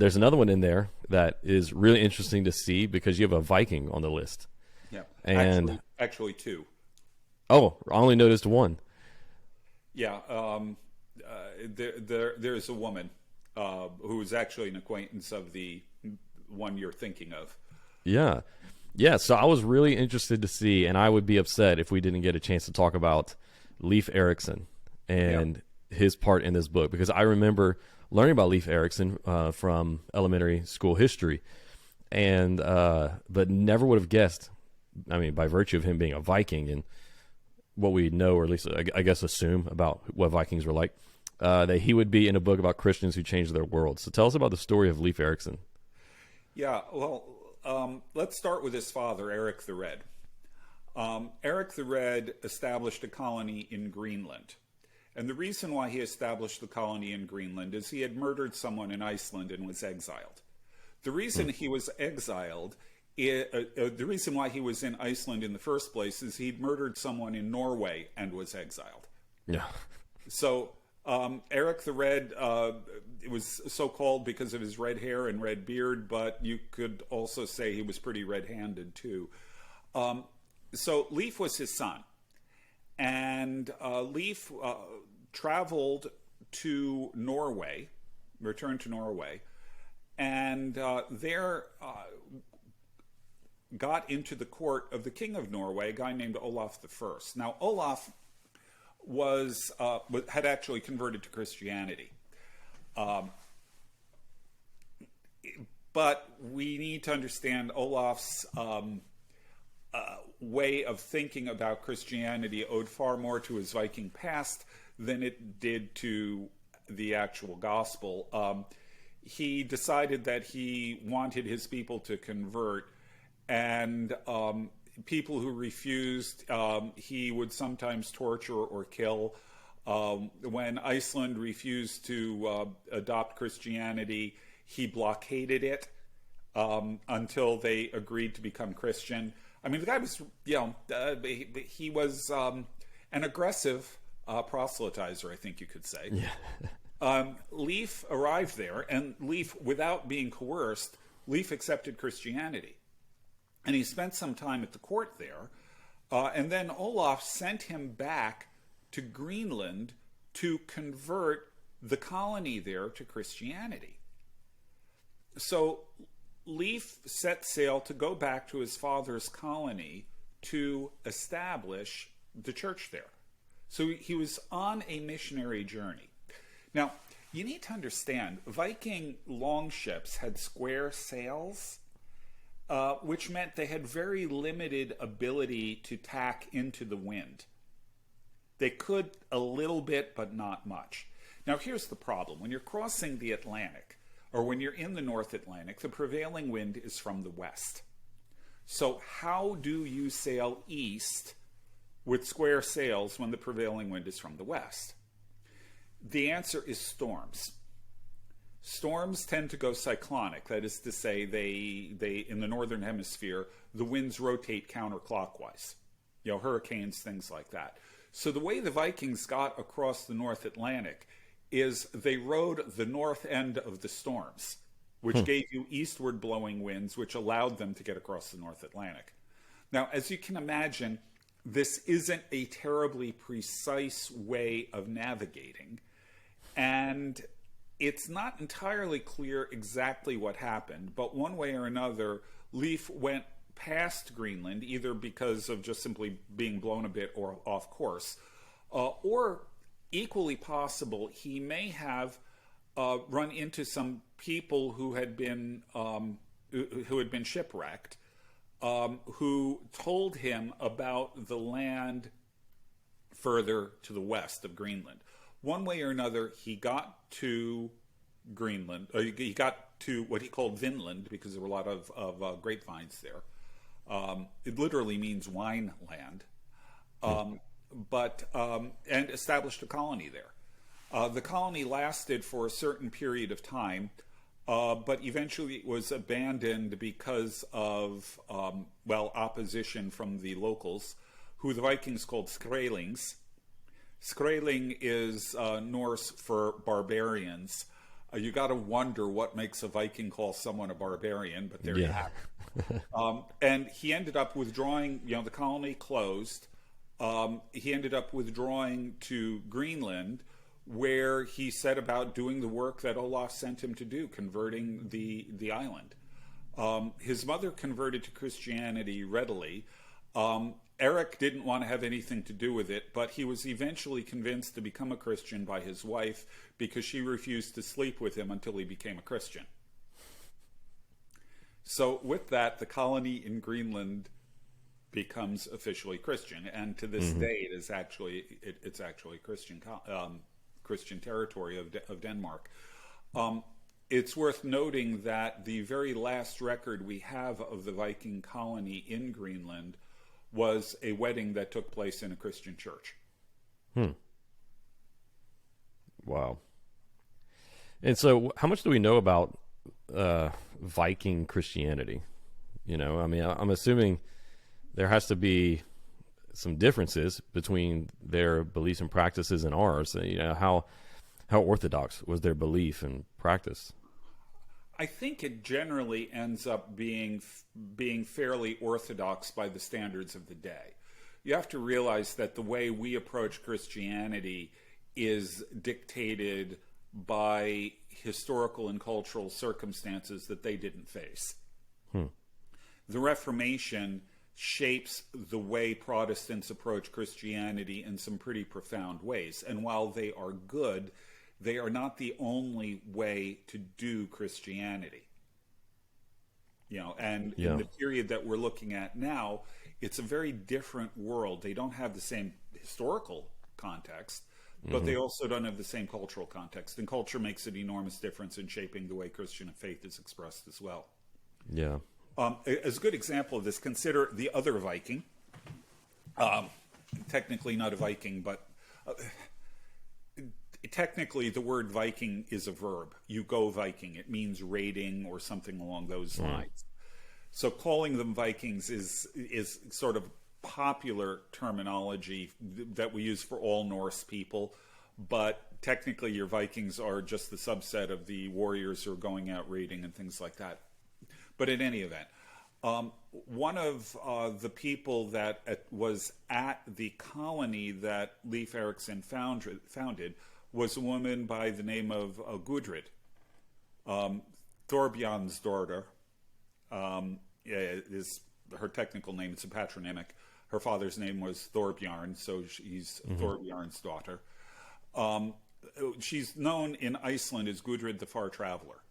There's another one in there that is really interesting to see because you have a Viking on the list. Yeah, And actually two. oh, I only noticed one. Yeah, there's a woman who is actually an acquaintance of the one you're thinking of. Yeah. Yeah, so I was really interested to see, and I would be upset if we didn't get a chance to talk about Leif Erikson and his part in this book, because I remember learning about Leif Erikson from elementary school history, and but never would have guessed, I mean, by virtue of him being a Viking and what we know, or at least I guess assume about what Vikings were like, that he would be in a book about Christians who changed their world. So tell us about the story of Leif Erikson. Yeah, well, let's start with his father, Eric the Red. Eric the Red established a colony in Greenland. And the reason why he established the colony in Greenland is he had murdered someone in Iceland and was exiled. The reason he was exiled, the reason why he was in Iceland in the first place is he'd murdered someone in Norway and was exiled. Yeah. So Eric the Red, it was so called because of his red hair and red beard, but you could also say he was pretty red-handed too. So Leif was his son. And Leif traveled to Norway, returned to Norway, and there got into the court of the king of Norway, a guy named Olaf I. Now, Olaf had actually converted to Christianity. But we need to understand Olaf's way of thinking about Christianity owed far more to his Viking past than it did to the actual gospel. He decided that he wanted his people to convert, and people who refused, he would sometimes torture or kill. When Iceland refused to adopt Christianity, he blockaded it until they agreed to become Christian. I mean, the guy was, he was an aggressive proselytizer, I think you could say. Yeah. Leif arrived there, and Leif, without being coerced, Leif accepted Christianity. And he spent some time at the court there, and then Olaf sent him back to Greenland to convert the colony there to Christianity. So Leif set sail to go back to his father's colony to establish the church there. So he was on a missionary journey. Now, you need to understand, Viking longships had square sails, which meant they had very limited ability to tack into the wind. They could a little bit, but not much. Now, here's the problem. When you're crossing the Atlantic, or when you're in the North Atlantic, the prevailing wind is from the west. So how do you sail east with square sails when the prevailing wind is from the west? The answer is storms. Storms tend to go cyclonic. That is to say, they in the northern hemisphere, the winds rotate counterclockwise. Hurricanes, things like that. So the way the Vikings got across the North Atlantic is they rode the north end of the storms, which gave you eastward blowing winds, which allowed them to get across the North Atlantic. Now, as you can imagine, this isn't a terribly precise way of navigating, and it's not entirely clear exactly what happened, but one way or another, Leif went past Greenland, either because of just simply being blown a bit or off course, or equally possible, he may have run into some people who had been shipwrecked, who told him about the land further to the west of Greenland. One way or another, he got to Greenland. He got to what he called Vinland, because there were a lot of grapevines there. It literally means wine land. And established a colony there. The colony lasted for a certain period of time, but eventually it was abandoned because of, opposition from the locals, who the Vikings called Skrælings. Skræling is Norse for barbarians. You got to wonder what makes a Viking call someone a barbarian, but there you have it. And he ended up withdrawing, the colony closed. He ended up withdrawing to Greenland, where he set about doing the work that Olaf sent him to do, converting the island. His mother converted to Christianity readily. Eric didn't want to have anything to do with it, but he was eventually convinced to become a Christian by his wife because she refused to sleep with him until he became a Christian. So with that, the colony in Greenland becomes officially Christian, and to this day, it's actually Christian territory of Denmark. It's worth noting that the very last record we have of the Viking colony in Greenland was a wedding that took place in a Christian church. Wow. And so how much do we know about Viking Christianity? I mean, I'm assuming there has to be some differences between their beliefs and practices and ours. How orthodox was their belief and practice? I think it generally ends up being fairly orthodox by the standards of the day. You have to realize that the way we approach Christianity is dictated by historical and cultural circumstances that they didn't face. The Reformation shapes the way Protestants approach Christianity in some pretty profound ways. And while they are good, they are not the only way to do Christianity. In the period that we're looking at now, it's a very different world. They don't have the same historical context, but they also don't have the same cultural context. And culture makes an enormous difference in shaping the way Christian faith is expressed as well. Yeah. As a good example of this, consider the other Viking. Technically not a Viking, but technically the word Viking is a verb. You go Viking. It means raiding or something along those lines. So calling them Vikings is sort of popular terminology that we use for all Norse people, but technically your Vikings are just the subset of the warriors who are going out raiding and things like that. But in any event, one of the people that was at the colony that Leif Erikson founded was a woman by the name of Goodrid, Thorbjorn's daughter. Is her technical name. It's a patronymic. Her father's name was Thorbjorn, so she's Thorbjorn's daughter. She's known in Iceland as Goodrid the Far Traveler.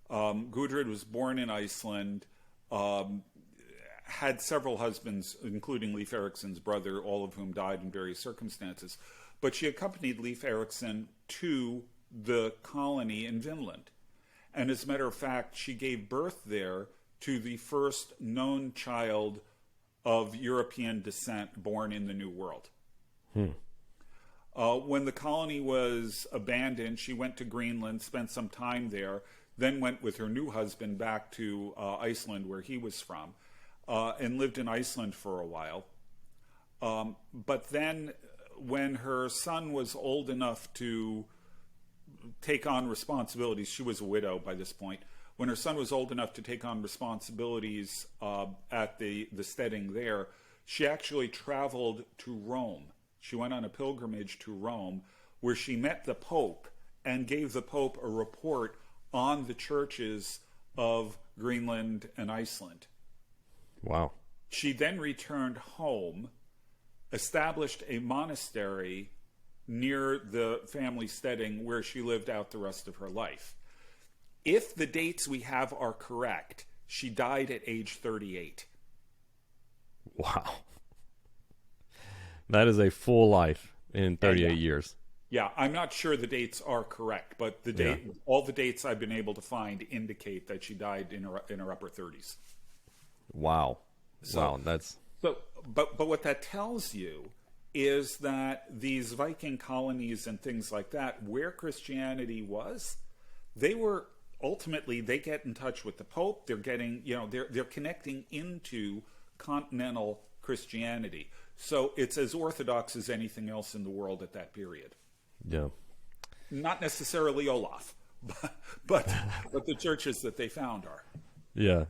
Goodrid was born in Iceland, had several husbands, including Leif Erikson's brother, all of whom died in various circumstances. But she accompanied Leif Erikson to the colony in Vinland. And as a matter of fact, she gave birth there to the first known child of European descent born in the New World. When the colony was abandoned, she went to Greenland, spent some time there, then went with her new husband back to Iceland, where he was from, and lived in Iceland for a while. But then when her son was old enough to take on responsibilities, she was a widow by this point. When her son was old enough to take on responsibilities at the steading there, she actually traveled to Rome. She went on a pilgrimage to Rome, where she met the Pope and gave the Pope a report on the churches of Greenland and Iceland. Wow. She then returned home, established a monastery near the family steading where she lived out the rest of her life. If the dates we have are correct, she died at age 38. Wow. That is a full life in 38 years. Yeah, I'm not sure the dates are correct, but all the dates I've been able to find indicate that she died in her upper 30s. Wow. So, that's... But what that tells you is that these Viking colonies and things like that, where Christianity was, they get in touch with the Pope. They're getting, they're connecting into continental Christianity. So it's as orthodox as anything else in the world at that period. Yeah. Not necessarily Olaf, but the churches that they found are. Yeah.